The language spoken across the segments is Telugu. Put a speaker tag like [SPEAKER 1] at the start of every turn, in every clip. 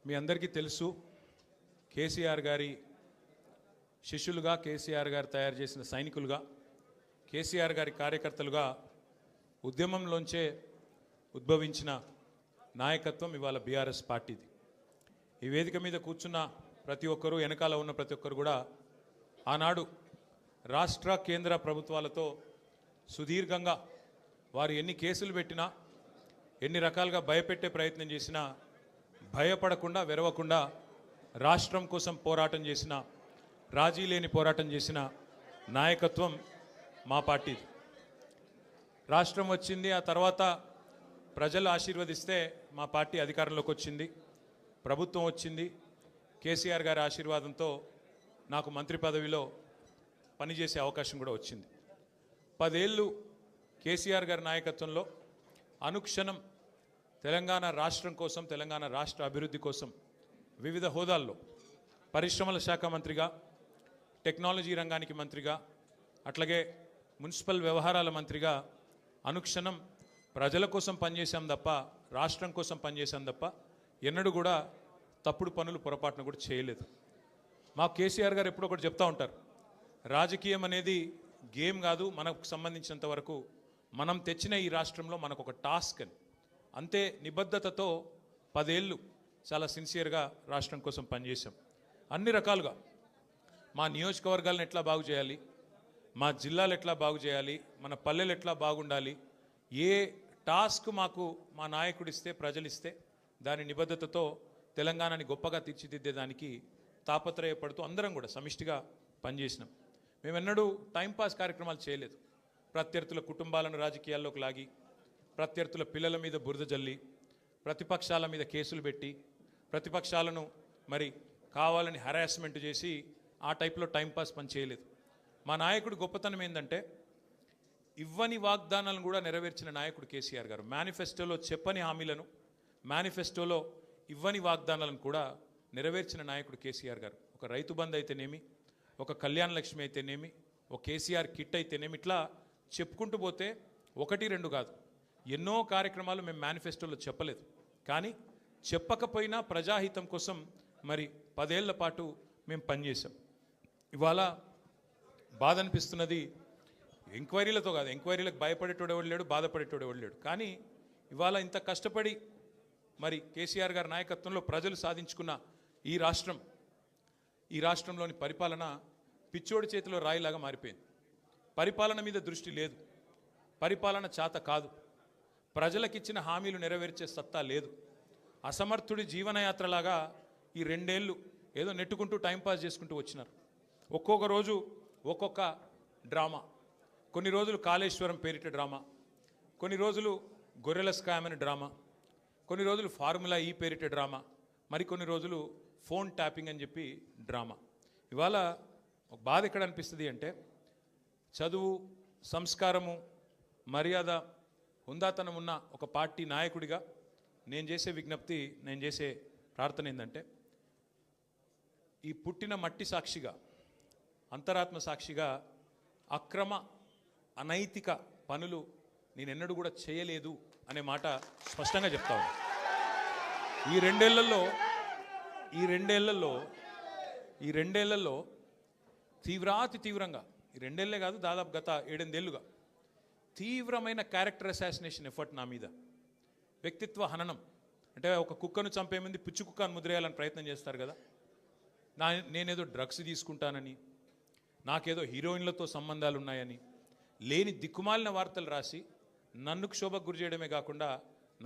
[SPEAKER 1] మీ అందరికీ తెలుసు కేసీఆర్ గారి శిష్యులుగా, కేసీఆర్ గారు తయారు చేసిన సైనికులుగా, కేసీఆర్ గారి కార్యకర్తలుగా ఉద్యమంలోంచే ఉద్భవించిన నాయకత్వం ఇవాళ బీఆర్ఎస్ పార్టీది. ఈ వేదిక మీద కూర్చున్న ప్రతి ఒక్కరూ, వెనకాల ఉన్న ప్రతి ఒక్కరు కూడా ఆనాడు రాష్ట్ర కేంద్ర ప్రభుత్వాలతో సుదీర్ఘంగా వారు ఎన్ని కేసులు పెట్టినా, ఎన్ని రకాలుగా భయపెట్టే ప్రయత్నం చేసినా భయపడకుండా, వెరవకుండా రాష్ట్రం కోసం పోరాటం చేసిన, రాజీ లేని పోరాటం చేసిన నాయకత్వం మా పార్టీది. రాష్ట్రం వచ్చింది, ఆ తర్వాత ప్రజలు ఆశీర్వదిస్తే మా పార్టీ అధికారంలోకి వచ్చింది, ప్రభుత్వం వచ్చింది. కేసీఆర్ గారి ఆశీర్వాదంతో నాకు మంత్రి పదవిలో పనిచేసే అవకాశం కూడా వచ్చింది. 10 ఏళ్ళు కేసీఆర్ గారి నాయకత్వంలో అనుక్షణం తెలంగాణ రాష్ట్రం కోసం, తెలంగాణ రాష్ట్ర అభివృద్ధి కోసం వివిధ హోదాల్లో పరిశ్రమల శాఖ మంత్రిగా, టెక్నాలజీ రంగానికి మంత్రిగా, అట్లాగే మున్సిపల్ వ్యవహారాల మంత్రిగా అనుక్షణం ప్రజల కోసం పనిచేశాం తప్ప, రాష్ట్రం కోసం పనిచేశాం తప్ప ఎన్నడూ కూడా తప్పుడు పనులు, పొరపాటును కూడా చేయలేదు. మా కేసీఆర్ గారు ఎప్పుడో ఒకటి చెప్తూ ఉంటారు, రాజకీయం అనేది గేమ్ కాదు, మనకు సంబంధించినంత వరకు మనం తెచ్చిన ఈ రాష్ట్రంలో మనకు ఒక టాస్క్ అని. అంతే నిబద్ధతతో 10 ఏళ్ళు చాలా సిన్సియర్గా రాష్ట్రం కోసం పనిచేశాం. అన్ని రకాలుగా మా నియోజకవర్గాలను ఎట్లా బాగు చేయాలి, మా జిల్లాలు ఎట్లా బాగు చేయాలి, మన పల్లెలు ఎట్లా బాగుండాలి, ఏ టాస్క్ మాకు మా నాయకుడిస్తే, ప్రజలిస్తే దాని నిబద్ధతతో తెలంగాణని గొప్పగా తీర్చిదిద్దేదానికి తాపత్రయపడుతూ అందరం కూడా సమిష్టిగా పనిచేసినాం. మేమెన్నడూ టైంపాస్ కార్యక్రమాలు చేయలేదు. ప్రత్యర్థుల కుటుంబాలను రాజకీయాల్లోకి లాగి, ప్రత్యర్థుల పిల్లల మీద బురద జల్లి, ప్రతిపక్షాల మీద కేసులు పెట్టి, ప్రతిపక్షాలను మరి కావాలని హరాస్మెంట్ చేసి ఆ టైప్లో టైంపాస్ పని చేయలేదు. మా నాయకుడి గొప్పతనం ఏంటంటే ఇవ్వని వాగ్దానాలను కూడా నెరవేర్చిన నాయకుడు కేసీఆర్ గారు. మేనిఫెస్టోలో చెప్పని హామీలను, మేనిఫెస్టోలో ఇవ్వని వాగ్దానాలను కూడా నెరవేర్చిన నాయకుడు కేసీఆర్ గారు. ఒక రైతు బంధు అయితేనేమి, ఒక కళ్యాణ లక్ష్మి అయితేనేమి, ఒక కేసీఆర్ కిట్ అయితేనేమి, ఇట్లా చెప్పుకుంటూ పోతే 1, 2 కాదు, ఎన్నో కార్యక్రమాలు మేము మేనిఫెస్టోలో చెప్పలేదు. కానీ చెప్పకపోయినా ప్రజాహితం కోసం మరి 10 ఏళ్ల పాటు మేము పనిచేసాం. ఇవాళ బాధ అనిపిస్తున్నది, ఎంక్వైరీలతో కాదు, ఎంక్వైరీలకు భయపడేటోడు ఎవడు లేడు, బాధపడేటోడు ఎవడు లేడు. కానీ ఇవాళ ఇంత కష్టపడి మరి కేసీఆర్ గారి నాయకత్వంలో ప్రజలు సాధించుకున్న ఈ రాష్ట్రంలోని పరిపాలన పిచ్చోడి చేతిలో రాయిలాగా మారిపోయింది. పరిపాలన మీద దృష్టి లేదు, పరిపాలన చేత కాదు, ప్రజలకిచ్చిన హామీలు నెరవేర్చే సత్తా లేదు. అసమర్థుడి జీవనయాత్రలాగా ఈ 2 ఏళ్ళు ఏదో నెట్టుకుంటూ టైంపాస్ చేసుకుంటూ వచ్చినారు. ఒక్కొక్క రోజు ఒక్కొక్క డ్రామా. కొన్ని రోజులు కాళేశ్వరం పేరిట డ్రామా, కొన్ని రోజులు గొర్రెల స్కామ్ అని డ్రామా, కొన్ని రోజులు ఫార్ములా ఈ పేరిట డ్రామా, మరికొన్ని రోజులు ఫోన్ ట్యాపింగ్ అని చెప్పి డ్రామా. ఇవాళ ఒక బాధ ఎక్కడ అనిపిస్తుంది అంటే, చదువు, సంస్కారము, మర్యాద, హుందాతనం ఉన్న ఒక పార్టీ నాయకుడిగా నేను చేసే విజ్ఞప్తి, నేను చేసే ప్రార్థన ఏంటంటే, ఈ పుట్టిన మట్టి సాక్షిగా, అంతరాత్మ సాక్షిగా అక్రమ, అనైతిక పనులు నేనెన్నడూ కూడా చేయలేదు అనే మాట స్పష్టంగా చెప్తా ఉన్నాను. ఈ రెండేళ్లలో తీవ్రంగా, ఈ 2 ఏళ్లే కాదు, దాదాపు గత 7-8 ఏళ్ళుగా తీవ్రమైన క్యారెక్టర్ అసాసినేషన్ ఎఫర్ట్ నా మీద, వ్యక్తిత్వ హననం. అంటే ఒక కుక్కను చంపే ముందు పిచ్చి కుక్కను ముద్రేయాలని ప్రయత్నం చేస్తారు కదా, నేనేదో డ్రగ్స్ తీసుకుంటానని, నాకేదో హీరోయిన్లతో సంబంధాలు ఉన్నాయని, లేని దిక్కుమాలిన వార్తలు రాసి నన్ను క్షోభకు గురి చేయడమే కాకుండా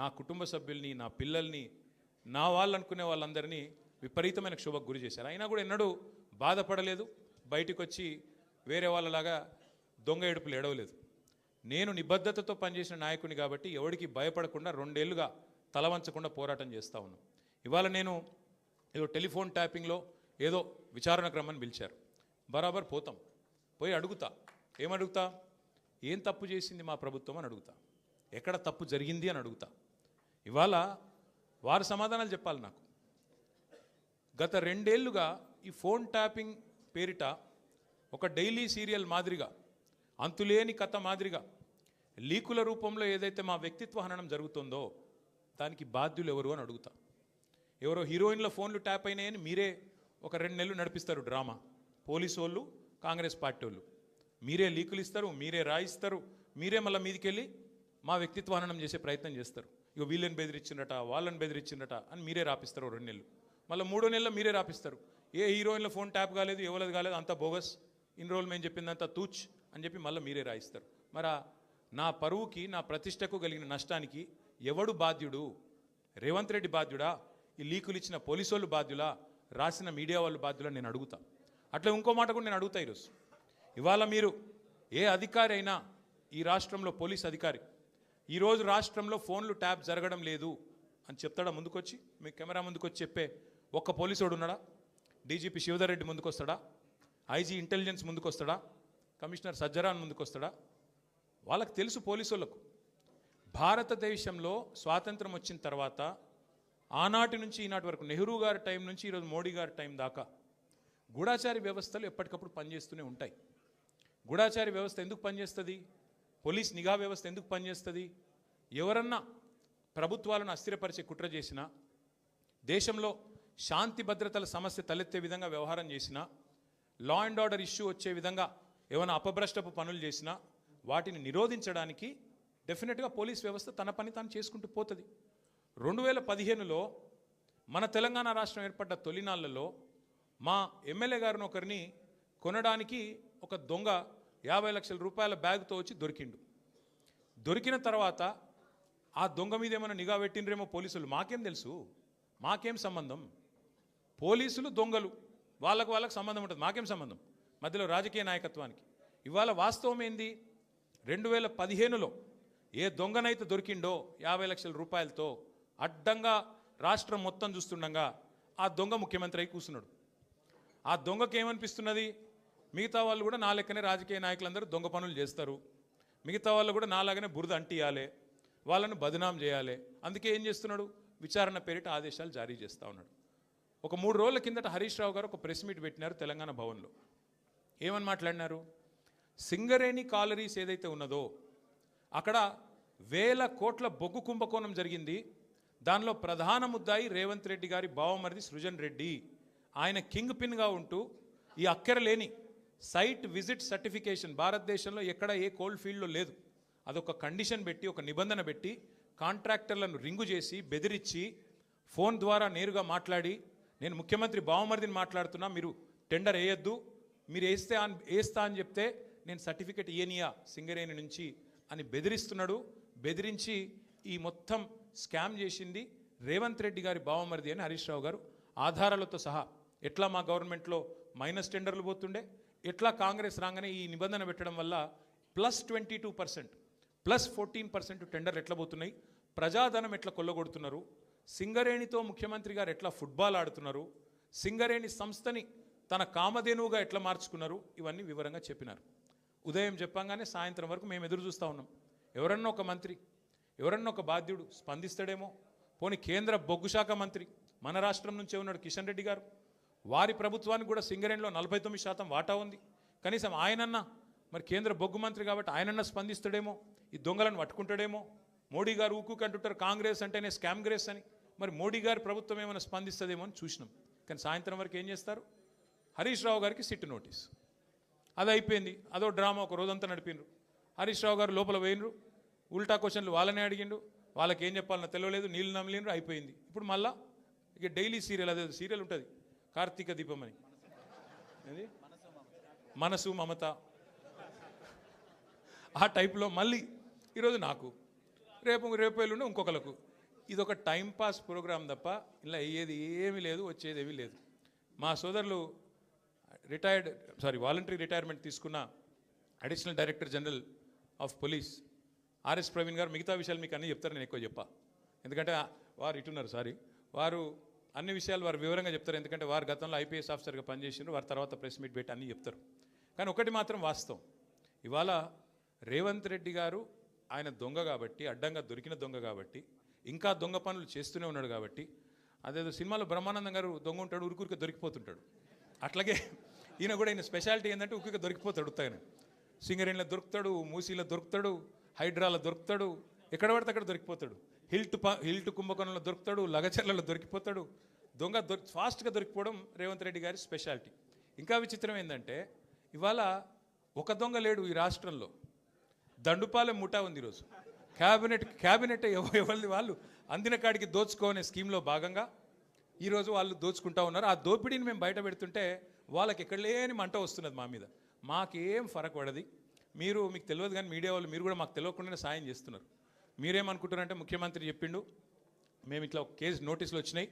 [SPEAKER 1] నా కుటుంబ సభ్యుల్ని, నా పిల్లల్ని, నా వాళ్ళు అనుకునే వాళ్ళందరినీ విపరీతమైన క్షోభకు గురి చేశారు. అయినా కూడా ఎన్నడూ బాధపడలేదు, బయటకు వచ్చి వేరే వాళ్ళలాగా దొంగ ఏడుపులు ఏడవలేదు. నేను నిబద్ధతతో పనిచేసిన నాయకుని కాబట్టి ఎవరికి భయపడకుండా 2 ఏళ్ళుగా తలవంచకుండా పోరాటం చేస్తూ ఉన్నాను. ఇవాళ నేను ఏదో టెలిఫోన్ ట్యాపింగ్లో ఏదో విచారణ క్రమాన్ని పిలిచారు, బరాబర్ పోతాం, పోయి అడుగుతా. ఏమడుగుతా? ఏం తప్పు చేసింది మా ప్రభుత్వం అని అడుగుతా, ఎక్కడ తప్పు జరిగింది అని అడుగుతా. ఇవాళ వారు సమాధానాలు చెప్పాలి నాకు. గత 2 ఏళ్ళుగా ఈ ఫోన్ ట్యాపింగ్ పేరిట ఒక డైలీ సీరియల్ మాదిరిగా, అంతులేని కథ మాదిరిగా లీకుల రూపంలో ఏదైతే మా వ్యక్తిత్వ హననం జరుగుతుందో దానికి బాధ్యులు ఎవరు అని అడుగుతా. ఎవరో హీరోయిన్ల ఫోన్లు ట్యాప్ అయినాయని మీరే ఒక 2 నెలలు నడిపిస్తారు డ్రామా. పోలీసు వాళ్ళు, కాంగ్రెస్ పార్టీ వాళ్ళు మీరే లీకులు ఇస్తారు, మీరే రాయిస్తారు, మీరే మళ్ళీ మీదికెళ్ళి మా వ్యక్తిత్వానం చేసే ప్రయత్నం చేస్తారు. ఇక వీళ్ళని బెదిరించిందట, వాళ్ళని బెదిరించిందట అని మీరే రాపిస్తారు 2 నెలలు. మళ్ళీ 3వ నెలలో మీరే రాపిస్తారు. ఏ హీరోయిన్ల ఫోన్ ట్యాప్ కాలేదు, ఎవరిది కాలేదు, అంతా బోగస్, ఇన్ని రోజులు మేము చెప్పిందంతా తూచ్ అని చెప్పి మళ్ళీ మీరే రాయిస్తారు. మరి నా పరువుకి, నా ప్రతిష్టకు కలిగిన నష్టానికి ఎవడు బాధ్యుడు? రేవంత్ రెడ్డి బాధ్యుడా? ఈ లీకులు ఇచ్చిన పోలీసు వాళ్ళు బాధ్యులా? రాసిన మీడియా వాళ్ళు బాధ్యులా? నేను అడుగుతా. అట్లా ఇంకో మాట కూడా నేను అడుగుతా. ఈరోజు ఇవాళ మీరు ఏ అధికారి అయినా, ఈ రాష్ట్రంలో పోలీస్ అధికారి ఈరోజు రాష్ట్రంలో ఫోన్లు ట్యాప్ జరగడం లేదు అని చెప్తాడా? ముందుకొచ్చి మీ కెమెరా ముందుకొచ్చి చెప్పే ఒక్క పోలీసోడు ఉన్నాడా? డీజీపీ శివధర్ రెడ్డి ముందుకు వస్తాడా? ఐజీ ఇంటెలిజెన్స్ ముందుకు వస్తాడా? కమిషనర్ సజ్జరాన్ ముందుకు వస్తాడా? వాళ్ళకి తెలుసు పోలీసు వాళ్ళకు. భారతదేశంలో స్వాతంత్రం వచ్చిన తర్వాత ఆనాటి నుంచి ఈనాటి వరకు, నెహ్రూ గారి టైం నుంచి ఈరోజు మోడీ గారి టైం దాకా గూఢాచారి వ్యవస్థలు ఎప్పటికప్పుడు పనిచేస్తూనే ఉంటాయి. గూఢాచారి వ్యవస్థ ఎందుకు పనిచేస్తుంది? పోలీస్ నిఘా వ్యవస్థ ఎందుకు పనిచేస్తుంది? ఎవరన్నా ప్రభుత్వాలను అస్థిరపరిచే కుట్ర చేసినా, దేశంలో శాంతి భద్రతల సమస్య తలెత్తే విధంగా వ్యవహారం చేసినా, లా అండ్ ఆర్డర్ ఇష్యూ వచ్చే విధంగా ఏమైనా అపభ్రష్టపు పనులు చేసినా వాటిని నిరోధించడానికి డెఫినెట్గా పోలీస్ వ్యవస్థ తన పని తాను చేసుకుంటూ పోతుంది. 2015లో మన తెలంగాణ రాష్ట్రం ఏర్పడ్డ తొలినాళ్లలో మా ఎమ్మెల్యే గారిని ఒకరిని కొనడానికి ఒక దొంగ 50 లక్షల రూపాయల బ్యాగ్తో వచ్చి దొరికిండు. దొరికిన తర్వాత ఆ దొంగ మీద ఏమైనా నిఘా పెట్టినరేమో పోలీసులు. మాకేం తెలుసు? మాకేం సంబంధం? పోలీసులు దొంగలు, వాళ్ళకు సంబంధం ఉంటుంది, మాకేం సంబంధం? మధ్యలో రాజకీయ నాయకత్వానికి. ఇవాళ వాస్తవం ఏంది? 2015లో ఏ దొంగనైతే దొరికిండో 50 లక్షల రూపాయలతో అడ్డంగా రాష్ట్రం మొత్తం చూస్తుండగా ఆ దొంగ ముఖ్యమంత్రి అయి కూర్చున్నాడు. ఆ దొంగకి ఏమనిపిస్తున్నది? మిగతా వాళ్ళు కూడా నా లెక్కనే రాజకీయ నాయకులందరూ దొంగ పనులు చేస్తారు, మిగతా వాళ్ళు కూడా నాలాగనే బురద అంటియాలి, వాళ్ళను బదనాం చేయాలి. అందుకే ఏం చేస్తున్నాడు? విచారణ పేరిట ఆదేశాలు జారీ చేస్తూ ఉన్నాడు. ఒక 3 రోజుల కిందట హరీష్ రావు గారు ఒక ప్రెస్ మీట్ పెట్టినారు తెలంగాణ భవన్లో. ఏమని మాట్లాడినారు? సింగరేణి కాలరీస్ ఏదైతే ఉన్నదో అక్కడ 1000 కోట్ల బొగ్గు కుంభకోణం జరిగింది. దానిలో ప్రధాన ముద్దాయి రేవంత్ రెడ్డి గారి బావమరిది సృజన్ రెడ్డి. ఆయన కింగ్ పిన్గా ఉంటూ ఈ అక్కరలేని సైట్ విజిట్ సర్టిఫికేషన్ భారతదేశంలో ఎక్కడ ఏ కోల్డ్ ఫీల్డ్లో లేదు. అదొక కండిషన్ పెట్టి, ఒక నిబంధన పెట్టి కాంట్రాక్టర్లను రింగు చేసి బెదిరించి ఫోన్ ద్వారా నేరుగా మాట్లాడి, నేను ముఖ్యమంత్రి బావమరిదిని మాట్లాడుతున్నా, మీరు టెండర్ వేయొద్దు, మీరు వేస్తా అని చెప్తే నేను సర్టిఫికెట్ ఇయనియా సింగరేణి నుంచి అని బెదిరిస్తున్నాడు. బెదిరించి ఈ మొత్తం స్కామ్ చేసింది రేవంత్ రెడ్డి గారి బావమరిది అని హరీష్ రావు గారు ఆధారాలతో సహా, ఎట్లా మా గవర్నమెంట్లో మైనస్ టెండర్లు పోతుండే, ఎట్లా కాంగ్రెస్ రాగానే ఈ నిబంధన పెట్టడం వల్ల +22% +14% టెండర్లు ఎట్లా పోతున్నాయి, ప్రజాధనం ఎట్లా కొల్లగొడుతున్నారు, సింగరేణితో ముఖ్యమంత్రి గారు ఎట్లా ఫుట్బాల్ ఆడుతున్నారు, సింగరేణి సంస్థని తన కామధేనువుగా ఎట్లా మార్చుకున్నారు, ఇవన్నీ వివరంగా చెప్పినారు. ఉదయం చెప్పంగానే సాయంత్రం వరకు మేము ఎదురు చూస్తూ ఉన్నాం. ఎవరన్నా ఒక మంత్రి, ఎవరన్నా ఒక బాధ్యుడు స్పందిస్తాడేమో. పోనీ కేంద్ర బొగ్గు శాఖ మంత్రి మన రాష్ట్రం నుంచే ఉన్నాడు కిషన్ రెడ్డి గారు, వారి ప్రభుత్వానికి కూడా సింగరేణిలో 49% వాటా ఉంది. కనీసం ఆయనన్నా, మరి కేంద్ర బొగ్గు మంత్రి కాబట్టి ఆయనన్నా స్పందిస్తాడేమో, ఈ దొంగలను పట్టుకుంటాడేమో. మోడీ గారు ఊకుకంటుంటారు కాంగ్రెస్ అంటేనే స్కామ్ గ్రేస్ అని, మరి మోడీ గారి ప్రభుత్వం ఏమైనా స్పందిస్తుందేమో అని చూసినాం. కానీ సాయంత్రం వరకు ఏం చేస్తారు? హరీష్ రావు గారికి సిట్ నోటీస్. అది అయిపోయింది, అదో డ్రామా ఒక రోజంతా నడిపినరు. హరీష్ రావు గారు లోపల పోయినరు, ఉల్టా క్వశ్చన్లు వాళ్ళనే అడిగిండు, వాళ్ళకి ఏం చెప్పాలన్నా తెలియలేదు, నీళ్ళు నమ్మలేనరు, అయిపోయింది. ఇప్పుడు మళ్ళా ఇక డైలీ సీరియల్, అదే సీరియల్ ఉంటుంది కార్తీక దీపం అని, అది మనసు మమత, ఆ టైప్లో మళ్ళీ ఈరోజు నాకు, రేపు ఎల్లుండి ఇంకొకరికి. ఇది ఒక టైంపాస్ ప్రోగ్రాం తప్ప ఇలా అయ్యేది ఏమీ లేదు, వచ్చేది ఏమీ లేదు. మా సోదరులు వాలంటరీ రిటైర్మెంట్ తీసుకున్న additional director general of police RS Praveen గారు మిగతా విషయాలు మీకు అన్నీ చెప్తారు, నేను ఎక్కువ చెప్పా. ఎందుకంటే వారు ఇటున్నారు, వారు అన్ని విషయాలు వారు వివరంగా చెప్తారు. ఎందుకంటే వారు గతంలో ఐపీఎస్ ఆఫీసర్గా పనిచేసినారు, వారి తర్వాత ప్రెస్ మీట్ పెట్టి అన్నీ చెప్తారు. కానీ ఒకటి మాత్రం వాస్తవం, ఇవాళ రేవంత్ రెడ్డి గారు ఆయన దొంగ కాబట్టి, అడ్డంగా దొరికిన దొంగ కాబట్టి, ఇంకా దొంగ పనులు చేస్తూనే ఉన్నాడు కాబట్టి, అదేదో సినిమాలో బ్రహ్మానందం గారు దొంగ ఉంటాడు, ఉరికురికి దొరికిపోతుంటాడు, అట్లాగే ఈయన కూడా ఈయన స్పెషాలిటీ ఏంటంటే ఉరికి దొరికిపోతాడు. ఉత్తగానే సింగరేణిలో దొరుకుతాడు, మూసీలో దొరుకుతాడు, హైడ్రాలో దొరుకుతాడు, ఎక్కడ పడితే అక్కడ దొరికిపోతాడు. హిల్ట్ కుంభకోణంలో దొరుకుతాడు, లగచర్లలో దొరికిపోతాడు. దొంగ ఫాస్ట్గా దొరికిపోవడం రేవంత్ రెడ్డి గారి స్పెషాలిటీ. ఇంకా విచిత్రం ఏంటంటే ఇవాళ ఒక దొంగ లేడు ఈ రాష్ట్రంలో, దండుపాలెం ముఠా ఉంది ఈరోజు. క్యాబినెట్ ఎవరిది వాళ్ళు అందిన కాడికి దోచుకోనే స్కీమ్లో భాగంగా ఈరోజు వాళ్ళు దోచుకుంటా ఉన్నారు. ఆ దోపిడీని మేము బయట పెడుతుంటే వాళ్ళకి ఎక్కడ లేని మంట వస్తున్నది మా మీద. మాకేం ఫరక్ పడది. మీకు తెలియదు కానీ మీడియా వాళ్ళు మీరు కూడా మాకు తెలియకుండానే సాయం చేస్తున్నారు. మీరేమనుకుంటారంటే ముఖ్యమంత్రి చెప్పిండు మేము ఇట్లా ఒక కేసు నోటీసులు వచ్చినాయి,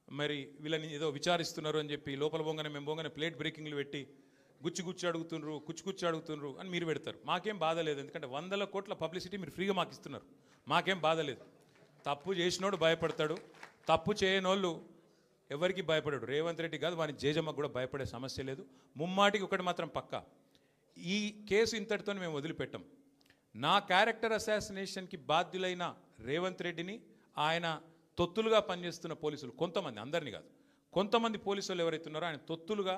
[SPEAKER 1] మరి వీళ్ళని ఏదో విచారిస్తున్నారు అని చెప్పి లోపల మేము పోగానే ప్లేట్ బ్రేకింగ్లు పెట్టి గుచ్చి అడుగుతుండ్రు అని మీరు పెడతారు. మాకేం బాధ లేదు, ఎందుకంటే 100 కోట్ల పబ్లిసిటీ మీరు ఫ్రీగా మాకు ఇస్తున్నారు. మాకేం బాధ లేదు. తప్పు చేసినోడు భయపడతాడు, తప్పు చేయనోళ్ళు ఎవరికి భయపడాడు. రేవంత్ రెడ్డి కాదు, వాని జేజమ్మకు కూడా భయపడే సమస్య లేదు. ముమ్మాటికి ఒకటి మాత్రం పక్కా, ఈ కేసు ఇంతటితో మేము వదిలిపెట్టాం. నా క్యారెక్టర్ అసాసినేషన్కి బాధ్యులైన రేవంత్ రెడ్డిని ఆయన తొత్తులుగా పనిచేస్తున్న పోలీసులు కొంతమంది, అందరినీ కాదు, కొంతమంది పోలీసులు ఎవరైతే ఉన్నారో ఆయన తొత్తులుగా,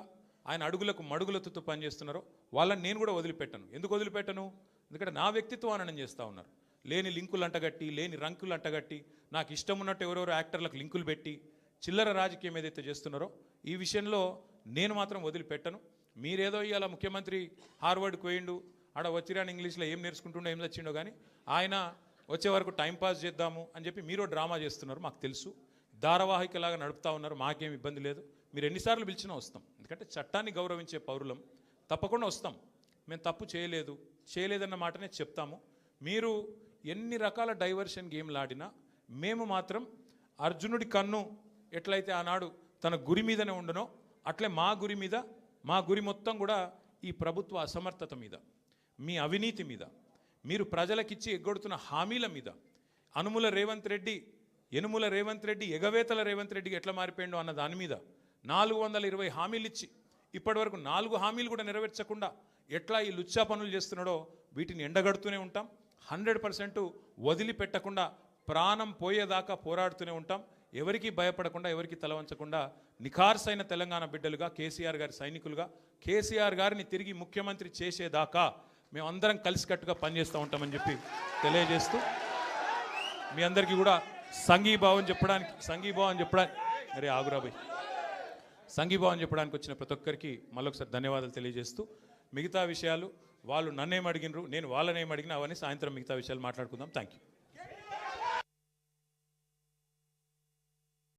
[SPEAKER 1] ఆయన అడుగులకు మడుగులతో పనిచేస్తున్నారో వాళ్ళని నేను కూడా వదిలిపెట్టాను. ఎందుకు వదిలిపెట్టను? ఎందుకంటే నా వ్యక్తిత్వం హననం చేస్తూ ఉన్నారు. లేని లింకులు అంటగట్టి, లేని రంకులు అంటగట్టి, నాకు ఇష్టం ఉన్నట్టు ఎవరెవరో యాక్టర్లకు లింకులు పెట్టి చిల్లర రాజకీయం ఏదైతే చేస్తున్నారో ఈ విషయంలో నేను మాత్రం వదిలిపెట్టను. మీరేదో ఇవాళ ముఖ్యమంత్రి హార్వర్డ్కి పోయిండు, ఆడ వచ్చిరాని ఇంగ్లీష్లో ఏం నేర్చుకుంటుండో ఏం తెచ్చిండో కానీ ఆయన వచ్చే వరకు టైంపాస్ చేద్దాము అని చెప్పి మీరు డ్రామా చేస్తున్నారు. మాకు తెలుసు, ధారావాహికలాగా నడుపుతా ఉన్నారు. మాకేం ఇబ్బంది లేదు. మీరు ఎన్నిసార్లు పిలిచినా వస్తాం, ఎందుకంటే చట్టాన్ని గౌరవించే పౌరులం. తప్పకుండా వస్తాం. మేము తప్పు చేయలేదన్న మాటనే చెప్తాము. మీరు ఎన్ని రకాల డైవర్షన్ గేమ్లు ఆడినా మేము మాత్రం అర్జునుడి కన్ను ఎట్లయితే ఆనాడు తన గురి మీదనే ఉండనో అట్లే మా గురి మొత్తం కూడా ఈ ప్రభుత్వ అసమర్థత మీద, మీ అవినీతి మీద, మీరు ప్రజలకిచ్చి ఎగ్గొడుతున్న హామీల మీద, యనుమల రేవంత్ రెడ్డి ఎగవేతల రేవంత్ రెడ్డికి ఎట్లా మారిపోయిండో అన్న దాని మీద 420 హామీలు ఇచ్చి ఇప్పటివరకు 4 హామీలు కూడా నెరవేర్చకుండా ఎట్లా ఈ లుచ్చా పనులు చేస్తున్నాడో వీటిని ఎండగడుతూనే ఉంటాం. 100% వదిలిపెట్టకుండా ప్రాణం పోయేదాకా పోరాడుతూనే ఉంటాం. ఎవరికి భయపడకుండా, ఎవరికి తలవంచకుండా నిఖార్సైన తెలంగాణ బిడ్డలుగా, కేసీఆర్ గారి సైనికులుగా, కేసీఆర్ గారిని తిరిగి ముఖ్యమంత్రి చేసేదాకా మేమందరం కలిసికట్టుగా పనిచేస్తూ ఉంటామని చెప్పి తెలియజేస్తూ మీ అందరికీ కూడా సంఘీభావం చెప్పడానికి వచ్చిన ప్రతి ఒక్కరికి మళ్ళొకసారి ధన్యవాదాలు తెలియజేస్తూ, మిగతా విషయాలు వాళ్ళు నన్నేం అడిగినరు, నేను వాళ్ళనేం అడిగినా అవన్నీ సాయంత్రం మిగతా విషయాలు మాట్లాడుకుందాం. Thank you.